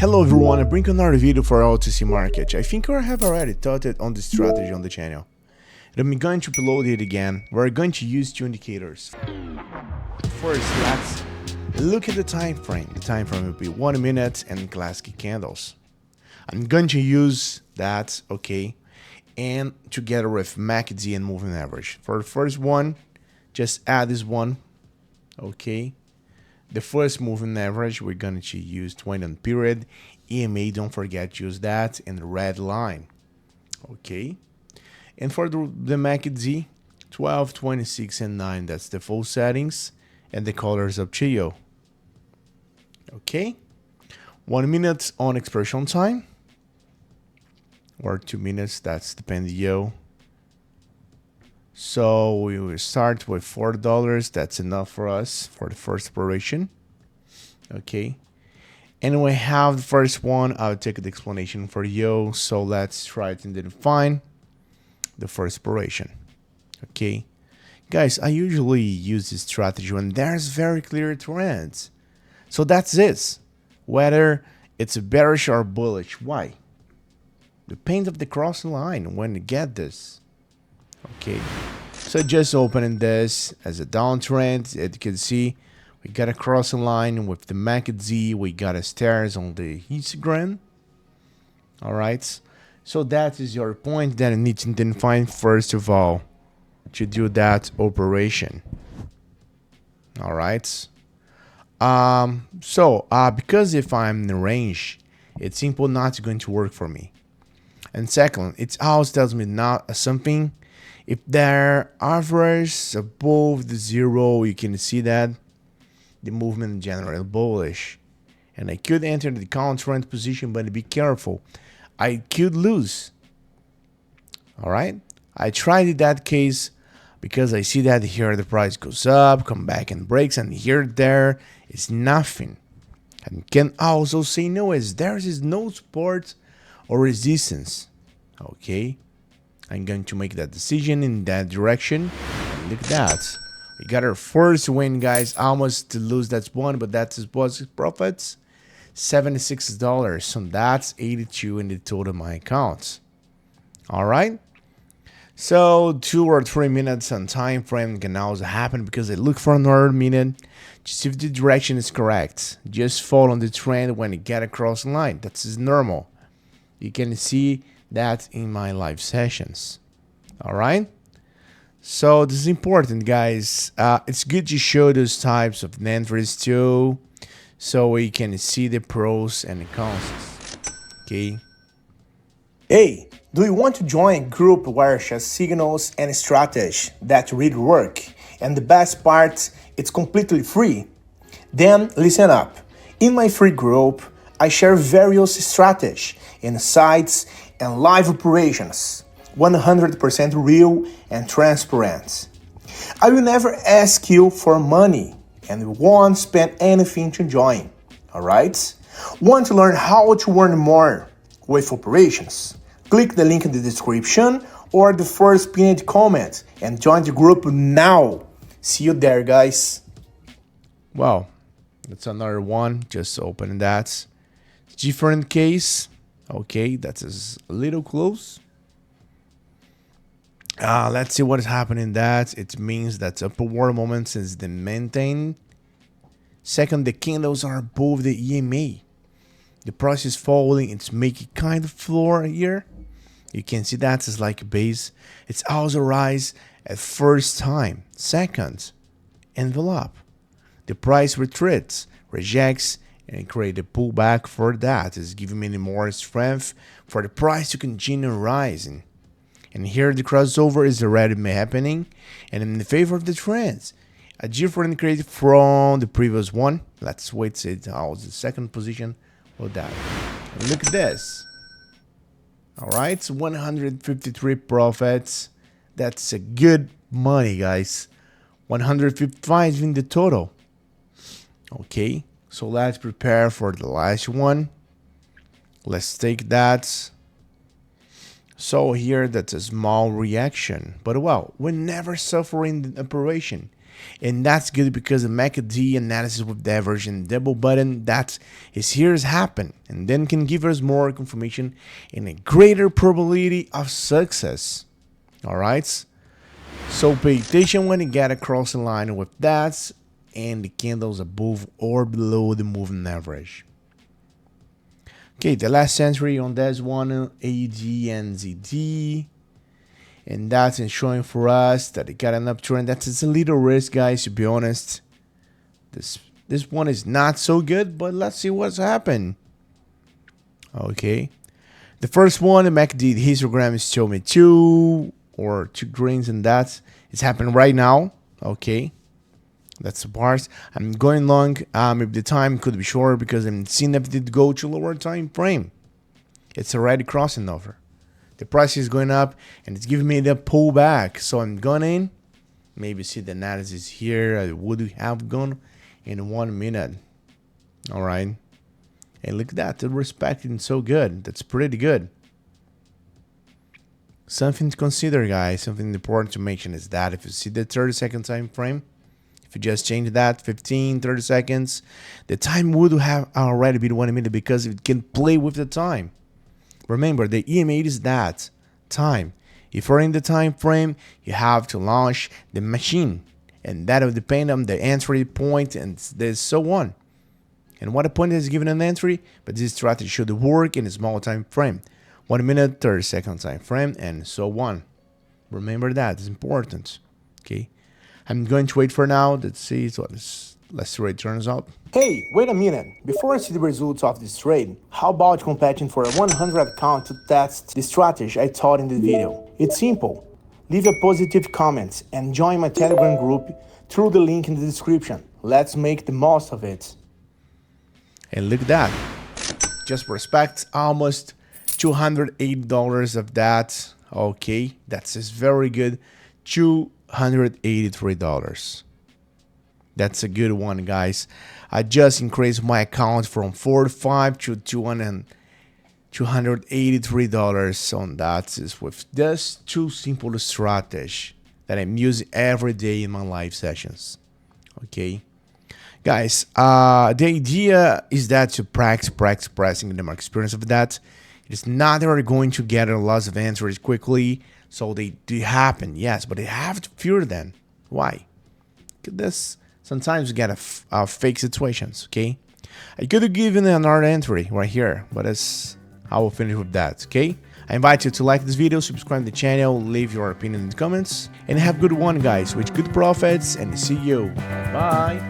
Hello everyone, I bring another video for OTC market. I think I have already taught it on the strategy on the channel. And I'm going to upload it again. We're going to use two indicators. First, let's look at the time frame. The time frame will be 1 minute and classic candles. I'm going to use that, okay, and together with MACD and moving average. For the first one, just add this one, okay. The first moving average, we're going to use 20 period. EMA, don't forget to use that, and the red line. Okay. And for the MACD, 12, 26, and 9, that's the full settings. And the colors up to you. Okay. 1 minute on expression time. Or 2 minutes, that's depending you. So we will start with $4. That's enough for us for the first operation. Okay. And we have the first one. I'll take the explanation for you. So let's try to define the first operation. Okay. Guys, I usually use this strategy when there's very clear trends. So that's it. Whether it's bearish or bullish. Why? Depends of the crossing line when you get this. Okay, so just opening this as a downtrend. As you can see, we got a crossing line with the MACD. We got a stairs on the histogram. All right, so that is your point that you need to define first of all to do that operation. All right. Because if I'm in the range, it's simple not going to work for me. And second, it always tells me not something. If they're average above the zero, you can see that the movement in general is bullish. And I could enter the counter-trend position, but be careful. I could lose. All right. I tried in that case because I see that here the price goes up, come back and breaks, and here there is nothing. And can also say no, as there is no support or resistance. Okay. I'm going to make that decision in that direction. And look at that. We got our first win, guys. Almost to lose that one, but that's positive profits. $76. So that's 82 in the total my accounts. All right. So 2 or 3 minutes on time frame can also happen because I look for another minute to see if the direction is correct. Just follow the trend when you get across the line. That's normal. You can see that in my live sessions. All right. So this is important, guys. It's good to show those types of entries too, so we can see the pros and the cons. Okay. Hey, do you want to join a group where share signals and strategy that really work? And the best part, it's completely free. Then listen up. In my free group, I share various strategies, insights, and live operations, 100% real and transparent. I will never ask you for money and won't spend anything to join, alright? Want to learn how to earn more with operations? Click the link in the description or the first pinned comment and join the group now. See you there, guys. Wow, that's another one. Just opening that. Different case. Okay, that is a little close. Let's see what is happening. That it means that upward momentum is the maintain. Second, the candles are above the EMA. The price is falling. It's making kind of floor here. You can see that is like a base. It's also rise at first time. Second, envelope. The price retreats, rejects, and create a pullback for that. Is giving me more strength for the price to continue rising. And here the crossover is already happening and in the favor of the trends. A different created from the previous one. Let's wait to see how the second position with that. And look at this. Alright, 153 profits. That's a good money, guys. 155 in the total. Okay. So let's prepare for the last one. Let's take that. So here that's a small reaction. But well, we're never suffering the operation. And that's good because the MACD analysis with the average and double button that is here has happened, and then can give us more confirmation and a greater probability of success. All right. So pay attention when you get across the line with that and the candles above or below the moving average. Okay, the last entry on this one, ADNZD. And that's showing for us that it got an uptrend. That's a little risk, guys, to be honest. This one is not so good, but let's see what's happened. Okay. The first one, the MACD histogram is showing me 2 greens, and that is happening right now. Okay. That's the bars. I'm going long. If the time could be shorter because I'm seeing if it did go to lower time frame. It's already crossing over. The price is going up and it's giving me the pullback. So I'm going in. Maybe see the analysis here. I would have gone in 1 minute. All right. And look at that. The respecting so good. That's pretty good. Something to consider, guys. Something important to mention is that if you see the 30-second time frame, if you just change that 15, 30 seconds, the time would have already been 1 minute because it can play with the time. Remember, the EMA is that time. If you're in the time frame, you have to launch the machine, and that will depend on the entry point and this so on. And what the point is given an entry, but this strategy should work in a small time frame, 1 minute, 30-second time frame, and so on. Remember that, it's important. Okay, I'm going to wait for now. Let's see let's see what it turns out. Hey, wait a minute. Before I see the results of this trade, how about competing for a 100 account to test the strategy I taught in the video? It's simple. Leave a positive comment and join my Telegram group through the link in the description. Let's make the most of it. And look at that. Just respect almost $280 of that. Okay, that's very good. $283. That's a good one, guys. I just increased my account from $45 to $283 on that. Is with just two simple strategies that I'm using every day in my live sessions. Okay, guys. The idea is that to practicing the market experience of that. It is not that we're going to get a lot of answers quickly, so they do happen, yes, but they have to fear them. Why? Because sometimes you get a fake situations, okay? I could have given another entry right here, but that's how we'll finish with that, okay? I invite you to like this video, subscribe to the channel, leave your opinion in the comments, and have a good one, guys, with good profits, and see you. Bye.